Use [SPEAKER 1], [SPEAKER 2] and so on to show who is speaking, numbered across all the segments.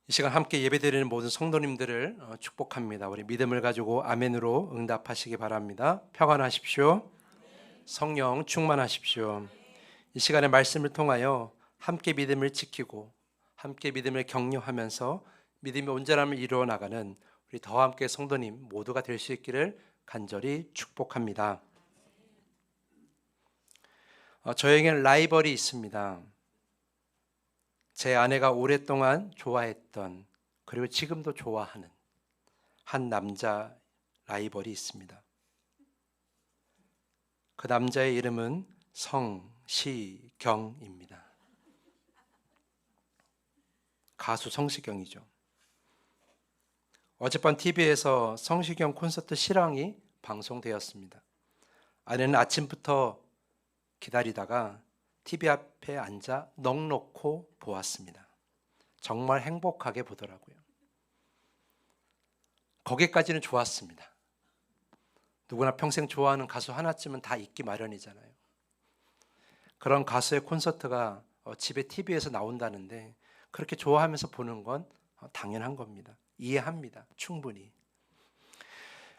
[SPEAKER 1] 이 시간 함께 예배드리는 모든 성도님들을 축복합니다. 우리 믿음을 가지고 아멘으로 응답하시기 바랍니다. 평안하십시오. 성령 충만하십시오. 이 시간의 말씀을 통하여 함께 믿음을 지키고 함께 믿음을 격려하면서 믿음의 온전함을 이루어 나가는 우리 더 함께 성도님 모두가 될 수 있기를 간절히 축복합니다. 저에게는 라이벌이 있습니다. 제 아내가 오랫동안 좋아했던, 그리고 지금도 좋아하는 한 남자 라이벌이 있습니다. 그 남자의 이름은 성시경입니다. 가수 성시경이죠. 어젯밤 TV에서 성시경 콘서트 실황이 방송되었습니다. 아내는 아침부터 기다리다가 TV 앞에 앉아 넋놓고 보았습니다. 정말 행복하게 보더라고요. 거기까지는 좋았습니다. 누구나 평생 좋아하는 가수 하나쯤은 다 있기 마련이잖아요. 그런 가수의 콘서트가 집에 TV에서 나온다는데 그렇게 좋아하면서 보는 건 당연한 겁니다. 이해합니다. 충분히.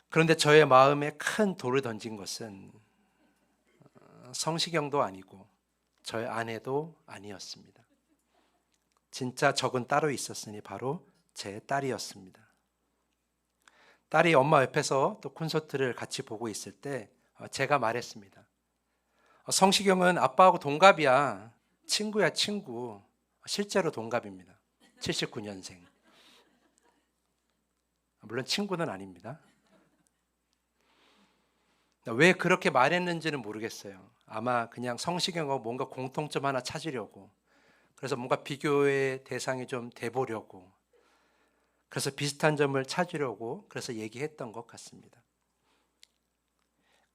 [SPEAKER 1] 그런데 저의 마음에 큰 돌을 던진 것은 성시경도 아니고 저의 아내도 아니었습니다. 진짜 적은 따로 있었으니 바로 제 딸이었습니다. 딸이 엄마 옆에서 또 콘서트를 같이 보고 있을 때 제가 말했습니다. 성시경은 아빠하고 동갑이야. 친구야, 친구. 실제로 동갑입니다. 79년생. 물론 친구는 아닙니다. 왜 그렇게 말했는지는 모르겠어요. 아마 그냥 성시경하고 뭔가 공통점 하나 찾으려고, 그래서 뭔가 비교의 대상이 좀 돼보려고, 그래서 비슷한 점을 찾으려고 그래서 얘기했던 것 같습니다.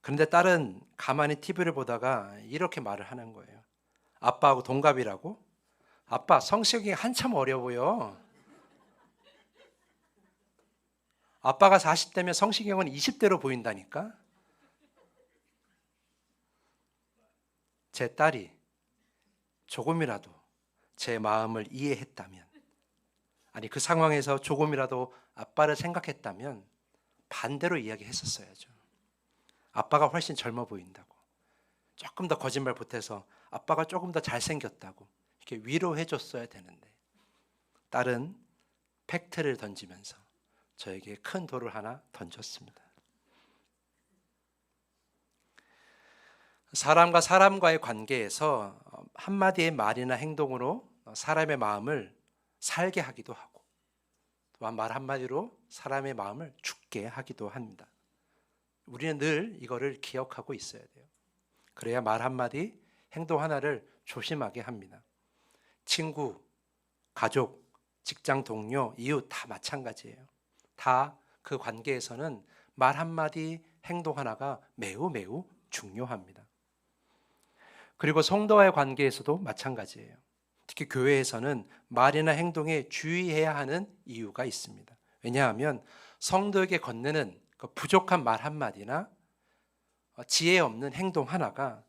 [SPEAKER 1] 그런데 딸은 가만히 TV를 보다가 이렇게 말을 하는 거예요. 아빠하고 동갑이라고? 아빠, 성시경이 한참 어려 보여. 아빠가 40대면 성시경은 20대로 보인다니까? 제 딸이 조금이라도 제 마음을 이해했다면, 아니 그 상황에서 조금이라도 아빠를 생각했다면 반대로 이야기했었어야죠. 아빠가 훨씬 젊어 보인다고, 조금 더 거짓말 보태서 아빠가 조금 더 잘생겼다고 이렇게 위로해 줬어야 되는데, 딸은 팩트를 던지면서 저에게 큰 돌을 하나 던졌습니다. 사람과 사람과의 관계에서 한마디의 말이나 행동으로 사람의 마음을 살게 하기도 하고, 또한 말 한마디로 사람의 마음을 죽게 하기도 합니다. 우리는 늘 이거를 기억하고 있어야 돼요. 그래야 말 한마디, 행동 하나를 조심하게 합니다. 친구, 가족, 직장 동료, 이웃 다 마찬가지예요. 다 그 관계에서는 말 한마디, 행동 하나가 매우 매우 중요합니다. 그리고 성도와의 관계에서도 마찬가지예요. 특히 교회에서는 말이나 행동에 주의해야 하는 이유가 있습니다. 왜냐하면 성도에게 건네는 그 부족한 말 한마디나 지혜 없는 행동 하나가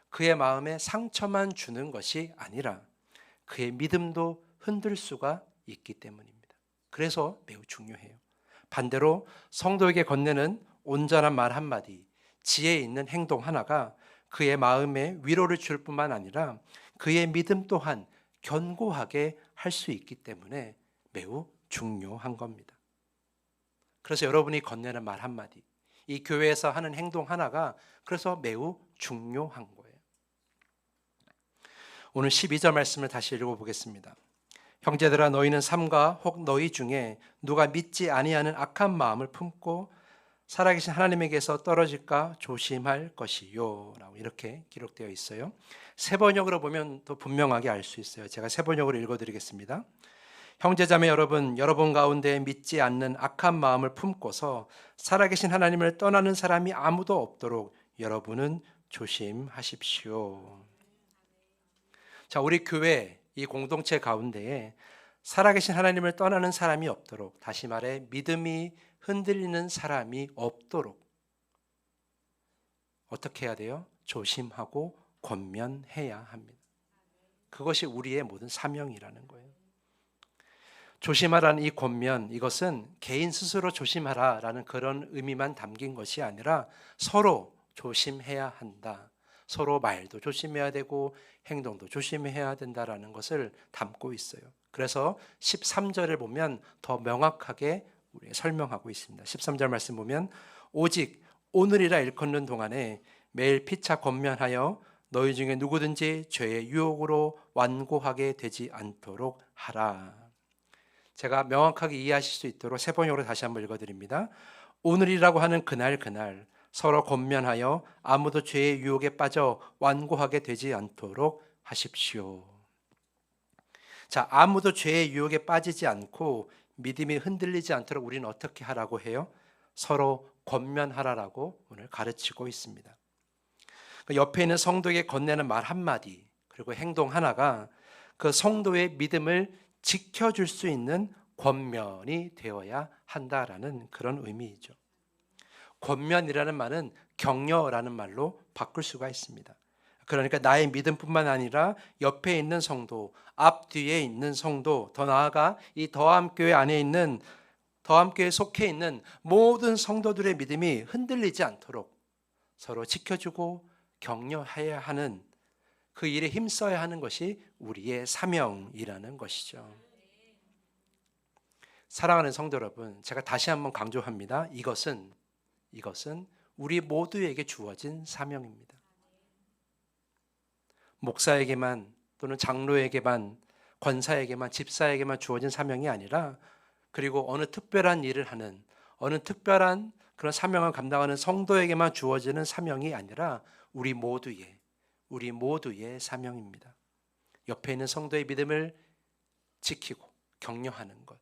[SPEAKER 1] 그의 마음에 상처만 주는 것이 아니라 그의 믿음도 흔들 수가 있기 때문입니다. 그래서 매우 중요해요. 반대로 성도에게 건네는 온전한 말 한마디, 지혜 있는 행동 하나가 그의 마음에 위로를 줄 뿐만 아니라 그의 믿음 또한 견고하게 할 수 있기 때문에 매우 중요한 겁니다. 그래서 여러분이 건네는 말 한마디, 이 교회에서 하는 행동 하나가 그래서 매우 중요한 거예요. 오늘 12절 말씀을 다시 읽어보겠습니다. 형제들아, 너희는 삼가 혹 너희 중에 누가 믿지 아니하는 악한 마음을 품고 살아계신 하나님에게서 떨어질까 조심할 것이요 라고 이렇게 기록되어 있어요. 세 번역으로 보면 더 분명하게 알 수 있어요. 제가 세 번역으로 읽어드리겠습니다. 형제자매 여러분, 여러분 가운데 믿지 않는 악한 마음을 품고서 살아계신 하나님을 떠나는 사람이 아무도 없도록 여러분은 조심하십시오. 자, 우리 교회 이 공동체 가운데에 살아계신 하나님을 떠나는 사람이 없도록, 다시 말해 믿음이 흔들리는 사람이 없도록 어떻게 해야 돼요? 조심하고 권면해야 합니다. 그것이 우리의 모든 사명이라는 거예요. 조심하라는 이 권면, 이것은 개인 스스로 조심하라라는 그런 의미만 담긴 것이 아니라 서로 조심해야 한다. 서로 말도 조심해야 되고 행동도 조심해야 된다라는 것을 담고 있어요. 그래서 13절을 보면 더 명확하게 우리 설명하고 있습니다. 13절 말씀 보면 오직 오늘이라 일컫는 동안에 매일 피차 권면하여 너희 중에 누구든지 죄의 유혹으로 완고하게 되지 않도록 하라. 제가 명확하게 이해하실 수 있도록 세 번역으로 다시 한번 읽어드립니다. 오늘이라고 하는 그날 서로 권면하여 아무도 죄의 유혹에 빠져 완고하게 되지 않도록 하십시오. 자, 아무도 죄의 유혹에 빠지지 않고 믿음이 흔들리지 않도록 우리는 어떻게 하라고 해요? 서로 권면하라라고 오늘 가르치고 있습니다. 옆에 있는 성도에게 건네는 말 한마디 그리고 행동 하나가 그 성도의 믿음을 지켜줄 수 있는 권면이 되어야 한다라는 그런 의미이죠. 권면이라는 말은 격려라는 말로 바꿀 수가 있습니다. 그러니까 나의 믿음뿐만 아니라 옆에 있는 성도, 앞뒤에 있는 성도, 더 나아가 이 더함교회 안에 있는 더함교회에 속해 있는 모든 성도들의 믿음이 흔들리지 않도록 서로 지켜주고 격려해야 하는 그 일에 힘써야 하는 것이 우리의 사명이라는 것이죠. 사랑하는 성도 여러분, 제가 다시 한번 강조합니다. 이것은 우리 모두에게 주어진 사명입니다. 목사에게만 또는 장로에게만, 권사에게만, 집사에게만 주어진 사명이 아니라 그리고 어느 특별한 일을 하는 어느 특별한 그런 사명을 감당하는 성도에게만 주어지는 사명이 아니라 우리 모두의 사명입니다. 옆에 있는 성도의 믿음을 지키고 격려하는 것,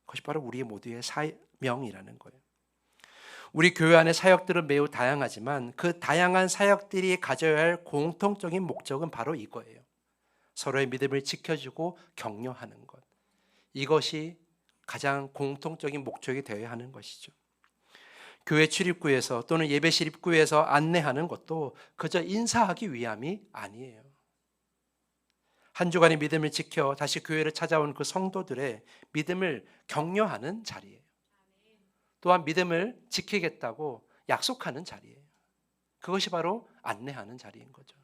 [SPEAKER 1] 그것이 바로 우리 모두의 사명이라는 거예요. 우리 교회 안의 사역들은 매우 다양하지만 그 다양한 사역들이 가져야 할 공통적인 목적은 바로 이거예요. 서로의 믿음을 지켜주고 격려하는 것. 이것이 가장 공통적인 목적이 되어야 하는 것이죠. 교회 출입구에서 또는 예배실 입구에서 안내하는 것도 그저 인사하기 위함이 아니에요. 한 주간의 믿음을 지켜 다시 교회를 찾아온 그 성도들의 믿음을 격려하는 자리예요. 또한 믿음을 지키겠다고 약속하는 자리예요. 그것이 바로 안내하는 자리인 거죠.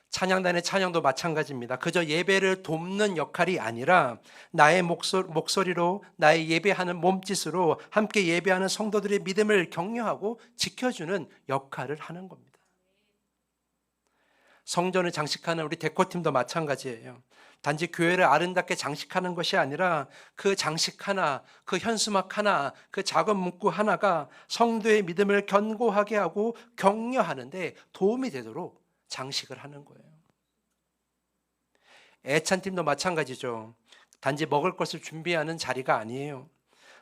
[SPEAKER 1] 찬양단의 찬양도 마찬가지입니다. 그저 예배를 돕는 역할이 아니라 나의 목소리로 나의 예배하는 몸짓으로 함께 예배하는 성도들의 믿음을 격려하고 지켜주는 역할을 하는 겁니다. 성전을 장식하는 우리 데코팀도 마찬가지예요. 단지 교회를 아름답게 장식하는 것이 아니라 그 장식 하나, 그 현수막 하나, 그 작은 문구 하나가 성도의 믿음을 견고하게 하고 격려하는 데 도움이 되도록 장식을 하는 거예요. 애찬팀도 마찬가지죠. 단지 먹을 것을 준비하는 자리가 아니에요.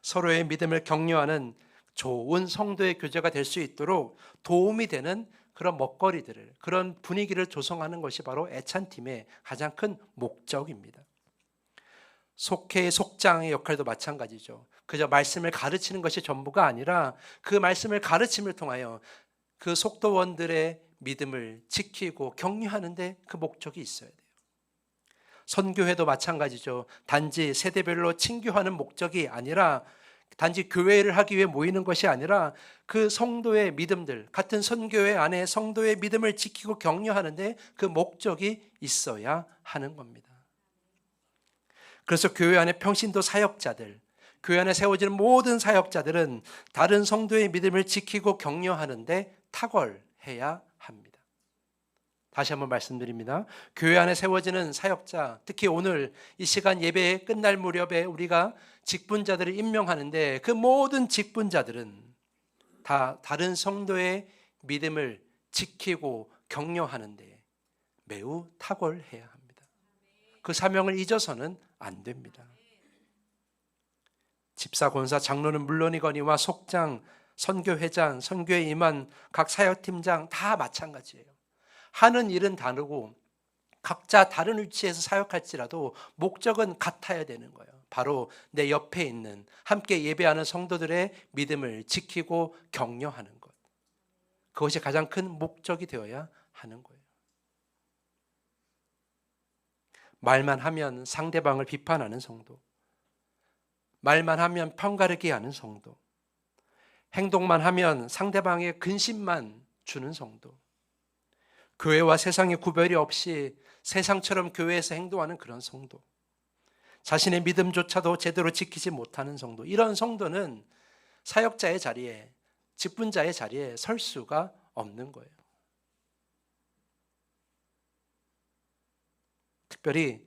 [SPEAKER 1] 서로의 믿음을 격려하는 좋은 성도의 교제가 될 수 있도록 도움이 되는 그런 먹거리들을, 그런 분위기를 조성하는 것이 바로 애찬팀의 가장 큰 목적입니다. 속회, 속장의 역할도 마찬가지죠. 그저 말씀을 가르치는 것이 전부가 아니라 그 말씀을 가르침을 통하여 그 속도원들의 믿음을 지키고 격려하는 데 그 목적이 있어야 돼요. 선교회도 마찬가지죠. 단지 세대별로 친교하는 목적이 아니라 단지 교회를 하기 위해 모이는 것이 아니라 그 성도의 믿음들, 같은 선교회 안에 성도의 믿음을 지키고 격려하는데 그 목적이 있어야 하는 겁니다. 그래서 교회 안에 평신도 사역자들, 교회 안에 세워지는 모든 사역자들은 다른 성도의 믿음을 지키고 격려하는데 탁월해야 합니다. 다시 한번 말씀드립니다. 교회 안에 세워지는 사역자, 특히 오늘 이 시간 예배 끝날 무렵에 우리가 직분자들을 임명하는데 그 모든 직분자들은 다 다른 성도의 믿음을 지키고 격려하는데 매우 탁월해야 합니다. 그 사명을 잊어서는 안 됩니다. 집사, 권사, 장로는 물론이거니와 속장, 선교회장, 선교에 임한 각 사역팀장 다 마찬가지예요. 하는 일은 다르고 각자 다른 위치에서 사역할지라도 목적은 같아야 되는 거예요. 바로 내 옆에 있는 함께 예배하는 성도들의 믿음을 지키고 격려하는 것. 그것이 가장 큰 목적이 되어야 하는 거예요. 말만 하면 상대방을 비판하는 성도, 말만 하면 편가르기 하는 성도, 행동만 하면 상대방의 근심만 주는 성도, 교회와 세상의 구별이 없이 세상처럼 교회에서 행동하는 그런 성도, 자신의 믿음조차도 제대로 지키지 못하는 성도, 이런 성도는 사역자의 자리에, 직분자의 자리에 설 수가 없는 거예요. 특별히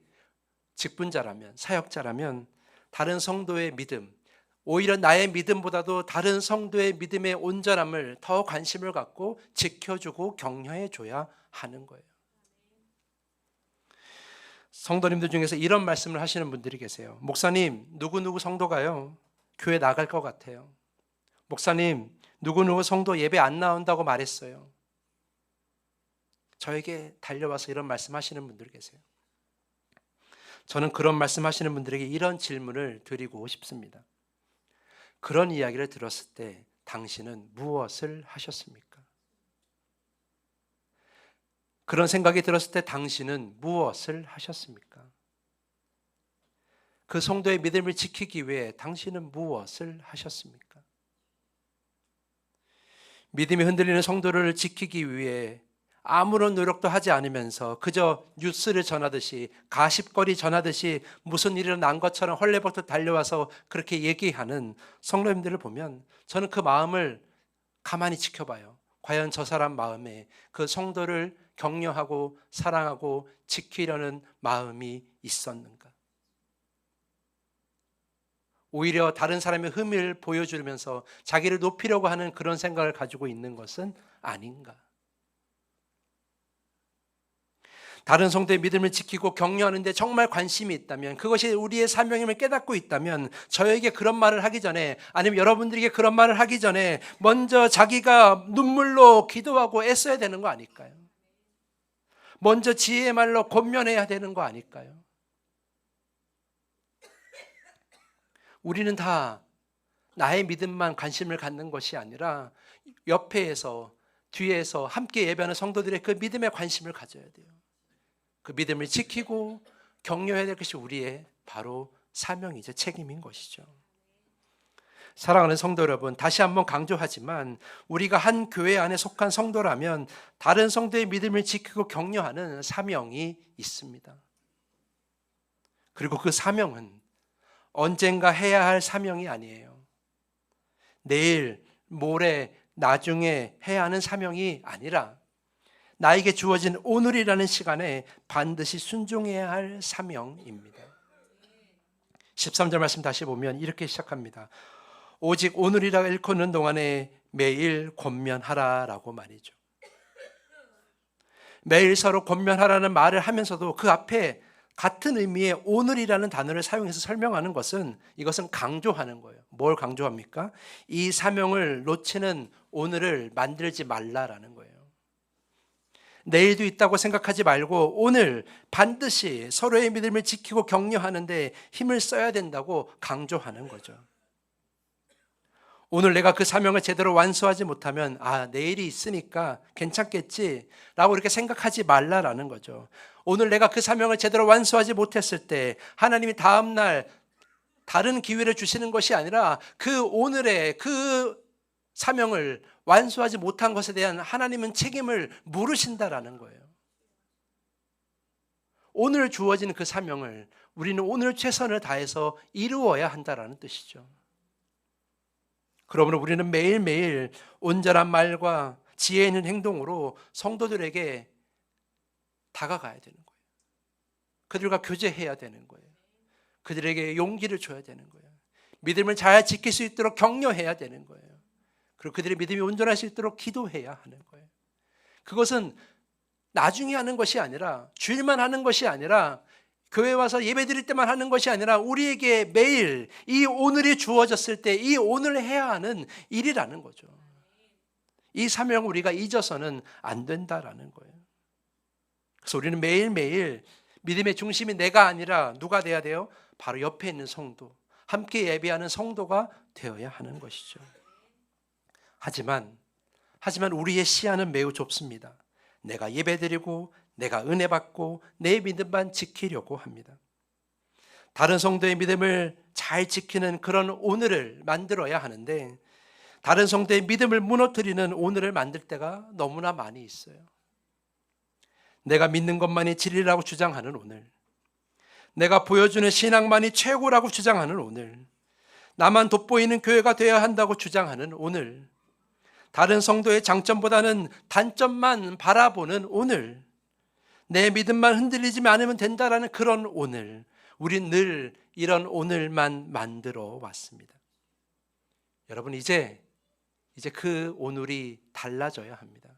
[SPEAKER 1] 직분자라면, 사역자라면 다른 성도의 믿음, 오히려 나의 믿음보다도 다른 성도의 믿음의 온전함을 더 관심을 갖고 지켜주고 격려해줘야 하는 거예요. 성도님들 중에서 이런 말씀을 하시는 분들이 계세요. 목사님, 누구누구 성도가요, 교회 나갈 것 같아요. 목사님, 누구누구 성도 예배 안 나온다고 말했어요. 저에게 달려와서 이런 말씀하시는 분들 계세요. 저는 그런 말씀하시는 분들에게 이런 질문을 드리고 싶습니다. 그런 이야기를 들었을 때 당신은 무엇을 하셨습니까? 그런 생각이 들었을 때 당신은 무엇을 하셨습니까? 그 성도의 믿음을 지키기 위해 당신은 무엇을 하셨습니까? 믿음이 흔들리는 성도를 지키기 위해 아무런 노력도 하지 않으면서 그저 뉴스를 전하듯이, 가십거리 전하듯이 무슨 일이 난 것처럼 헐레벌떡 달려와서 그렇게 얘기하는 성도님들을 보면 저는 그 마음을 가만히 지켜봐요. 과연 저 사람 마음에 그 성도를 격려하고 사랑하고 지키려는 마음이 있었는가? 오히려 다른 사람의 흠을 보여주면서 자기를 높이려고 하는 그런 생각을 가지고 있는 것은 아닌가? 다른 성도의 믿음을 지키고 격려하는 데 정말 관심이 있다면, 그것이 우리의 사명임을 깨닫고 있다면 저에게 그런 말을 하기 전에, 아니면 여러분들에게 그런 말을 하기 전에 먼저 자기가 눈물로 기도하고 애써야 되는 거 아닐까요? 먼저 지혜의 말로 권면해야 되는 거 아닐까요? 우리는 다 나의 믿음만 관심을 갖는 것이 아니라 옆에서, 뒤에서 함께 예배하는 성도들의 그 믿음에 관심을 가져야 돼요. 그 믿음을 지키고 격려해야 될 것이 우리의 바로 사명이죠. 책임인 것이죠. 사랑하는 성도 여러분, 다시 한번 강조하지만 우리가 한 교회 안에 속한 성도라면 다른 성도의 믿음을 지키고 격려하는 사명이 있습니다. 그리고 그 사명은 언젠가 해야 할 사명이 아니에요. 내일, 모레, 나중에 해야 하는 사명이 아니라 나에게 주어진 오늘이라는 시간에 반드시 순종해야 할 사명입니다. 13절 말씀 다시 보면 이렇게 시작합니다. 오직 오늘이라 일컫는 동안에 매일 권면하라라고 말이죠. 매일 서로 권면하라는 말을 하면서도 그 앞에 같은 의미의 오늘이라는 단어를 사용해서 설명하는 것은, 이것은 강조하는 거예요. 뭘 강조합니까? 이 사명을 놓치는 오늘을 만들지 말라라는 거예요. 내일도 있다고 생각하지 말고 오늘 반드시 서로의 믿음을 지키고 격려하는데 힘을 써야 된다고 강조하는 거죠. 오늘 내가 그 사명을 제대로 완수하지 못하면 내일이 있으니까 괜찮겠지 라고 이렇게 생각하지 말라라는 거죠. 오늘 내가 그 사명을 제대로 완수하지 못했을 때 하나님이 다음날 다른 기회를 주시는 것이 아니라 그 오늘의 그 사명을 완수하지 못한 것에 대한 하나님은 책임을 물으신다라는 거예요. 오늘 주어진 그 사명을 우리는 오늘 최선을 다해서 이루어야 한다라는 뜻이죠. 그러므로 우리는 매일매일 온전한 말과 지혜 있는 행동으로 성도들에게 다가가야 되는 거예요. 그들과 교제해야 되는 거예요. 그들에게 용기를 줘야 되는 거예요. 믿음을 잘 지킬 수 있도록 격려해야 되는 거예요. 그리고 그들의 믿음이 온전할 수 있도록 기도해야 하는 거예요. 그것은 나중에 하는 것이 아니라, 주일만 하는 것이 아니라, 교회 와서 예배 드릴 때만 하는 것이 아니라 우리에게 매일 이 오늘이 주어졌을 때 이 오늘 해야 하는 일이라는 거죠. 이 사명을 우리가 잊어서는 안 된다라는 거예요. 그래서 우리는 매일매일 믿음의 중심이 내가 아니라 누가 돼야 돼요? 바로 옆에 있는 성도, 함께 예배하는 성도가 되어야 하는 것이죠. 하지만 우리의 시야는 매우 좁습니다. 내가 예배드리고 내가 은혜 받고 내 믿음만 지키려고 합니다. 다른 성도의 믿음을 잘 지키는 그런 오늘을 만들어야 하는데 다른 성도의 믿음을 무너뜨리는 오늘을 만들 때가 너무나 많이 있어요. 내가 믿는 것만이 진리라고 주장하는 오늘, 내가 보여주는 신앙만이 최고라고 주장하는 오늘, 나만 돋보이는 교회가 되어야 한다고 주장하는 오늘, 다른 성도의 장점보다는 단점만 바라보는 오늘, 내 믿음만 흔들리지 않으면 된다라는 그런 오늘, 우린 늘 이런 오늘만 만들어 왔습니다. 여러분, 이제 그 오늘이 달라져야 합니다.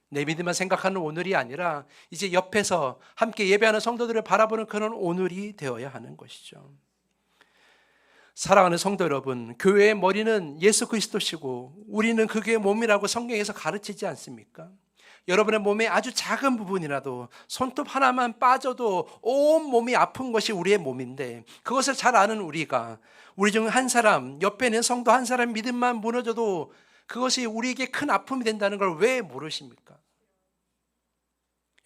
[SPEAKER 1] 내 믿음만 생각하는 오늘이 아니라 이제 옆에서 함께 예배하는 성도들을 바라보는 그런 오늘이 되어야 하는 것이죠. 사랑하는 성도 여러분, 교회의 머리는 예수 그리스도시고 우리는 그 교회의 몸이라고 성경에서 가르치지 않습니까? 여러분의 몸에 아주 작은 부분이라도 손톱 하나만 빠져도 온 몸이 아픈 것이 우리의 몸인데 그것을 잘 아는 우리가 우리 중 한 사람, 옆에 있는 성도 한 사람 믿음만 무너져도 그것이 우리에게 큰 아픔이 된다는 걸 왜 모르십니까?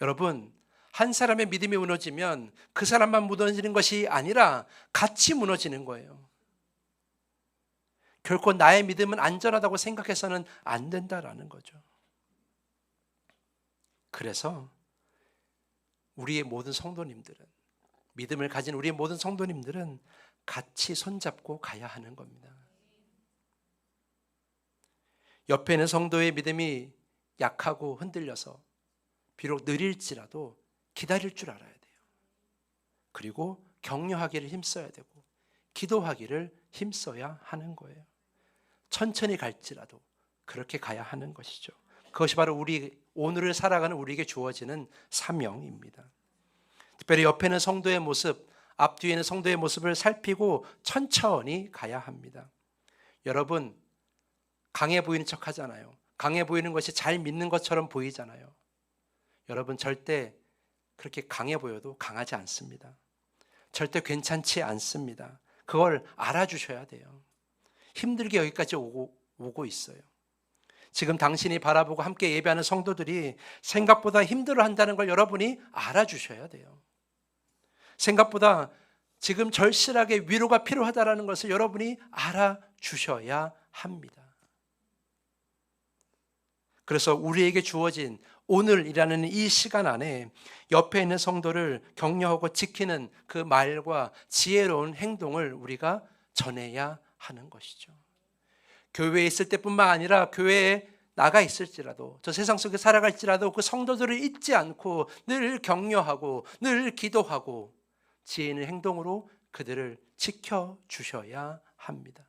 [SPEAKER 1] 여러분, 한 사람의 믿음이 무너지면 그 사람만 무너지는 것이 아니라 같이 무너지는 거예요. 결코 나의 믿음은 안전하다고 생각해서는 안 된다라는 거죠. 그래서 우리의 모든 성도님들은, 믿음을 가진 우리의 모든 성도님들은 같이 손잡고 가야 하는 겁니다. 옆에 있는 성도의 믿음이 약하고 흔들려서 비록 느릴지라도 기다릴 줄 알아야 돼요. 그리고 격려하기를 힘써야 되고 기도하기를 힘써야 하는 거예요. 천천히 갈지라도 그렇게 가야 하는 것이죠. 그것이 바로 우리 오늘을 살아가는 우리에게 주어지는 사명입니다. 특별히 옆에 있는 성도의 모습, 앞뒤에 있는 성도의 모습을 살피고 천천히 가야 합니다. 여러분, 강해 보이는 척 하잖아요. 강해 보이는 것이 잘 믿는 것처럼 보이잖아요. 여러분, 절대 그렇게 강해 보여도 강하지 않습니다. 절대 괜찮지 않습니다. 그걸 알아주셔야 돼요. 힘들게 여기까지 오고 있어요. 지금 당신이 바라보고 함께 예배하는 성도들이 생각보다 힘들어한다는 걸 여러분이 알아주셔야 돼요. 생각보다 지금 절실하게 위로가 필요하다는 것을 여러분이 알아주셔야 합니다. 그래서 우리에게 주어진 오늘이라는 이 시간 안에 옆에 있는 성도를 격려하고 지키는 그 말과 지혜로운 행동을 우리가 전해야 하는 것이죠. 교회에 있을 때뿐만 아니라 교회에 나가 있을지라도 저 세상 속에 살아갈지라도 그 성도들을 잊지 않고 늘 격려하고 늘 기도하고 지혜 있는 행동으로 그들을 지켜주셔야 합니다.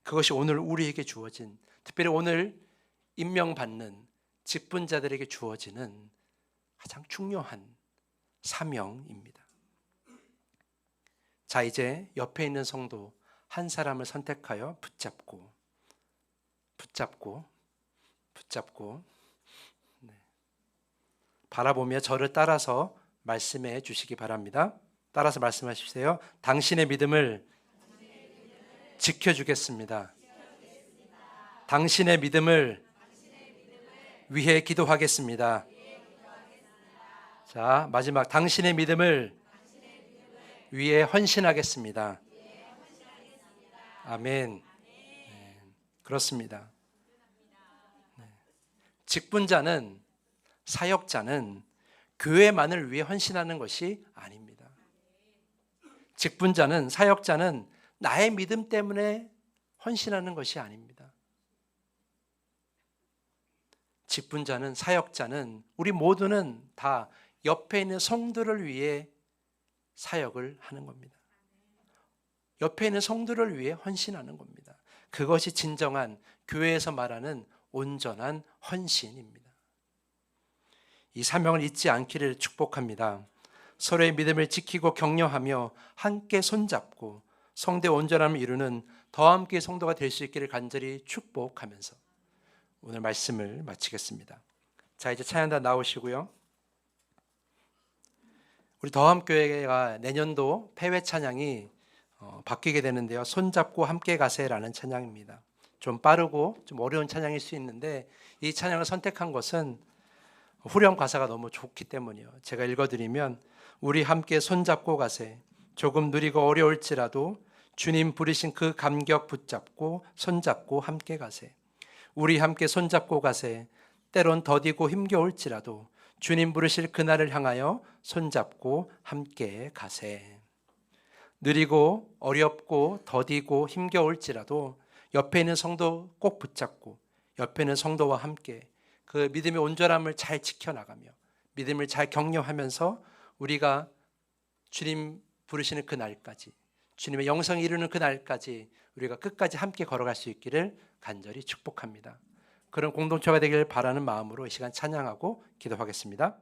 [SPEAKER 1] 그것이 오늘 우리에게 주어진, 특별히 오늘 임명받는 직분자들에게 주어지는 가장 중요한 사명입니다. 자, 이제 옆에 있는 성도 한 사람을 선택하여 붙잡고 바라보며 저를 따라서 말씀해 주시기 바랍니다. 따라서 말씀하십시오. 당신의 믿음을 지켜주겠습니다. 당신의 믿음을 위해 기도하겠습니다. 자, 마지막 당신의 믿음을 위해 헌신하겠습니다. 아멘. 네, 그렇습니다. 네. 직분자는, 사역자는 교회만을 위해 헌신하는 것이 아닙니다. 직분자는, 사역자는 나의 믿음 때문에 헌신하는 것이 아닙니다. 직분자는, 사역자는, 우리 모두는 다 옆에 있는 성도를 위해 사역을 하는 겁니다. 옆에 있는 성도를 위해 헌신하는 겁니다. 그것이 진정한 교회에서 말하는 온전한 헌신입니다. 이 사명을 잊지 않기를 축복합니다. 서로의 믿음을 지키고 격려하며 함께 손잡고 성도의 온전함을 이루는 더 함께 성도가 될 수 있기를 간절히 축복하면서 오늘 말씀을 마치겠습니다. 자, 이제 찬양단 나오시고요. 우리 더함교회가 내년도 폐회 찬양이 바뀌게 되는데요. 손잡고 함께 가세라는 찬양입니다. 좀 빠르고 좀 어려운 찬양일 수 있는데 이 찬양을 선택한 것은 후렴 가사가 너무 좋기 때문이요. 제가 읽어드리면 우리 함께 손잡고 가세 조금 느리고 어려울지라도 주님 부르신 그 감격 붙잡고 손잡고 함께 가세 우리 함께 손잡고 가세 때론 더디고 힘겨울지라도 주님 부르실 그날을 향하여 손잡고 함께 가세 느리고 어렵고 더디고 힘겨울지라도 옆에 있는 성도 꼭 붙잡고 옆에 있는 성도와 함께 그 믿음의 온전함을 잘 지켜나가며 믿음을 잘 격려하면서 우리가 주님 부르시는 그 날까지 주님의 영성에 이르는 그 날까지 우리가 끝까지 함께 걸어갈 수 있기를 간절히 축복합니다. 그런 공동체가 되기를 바라는 마음으로 이 시간 찬양하고 기도하겠습니다.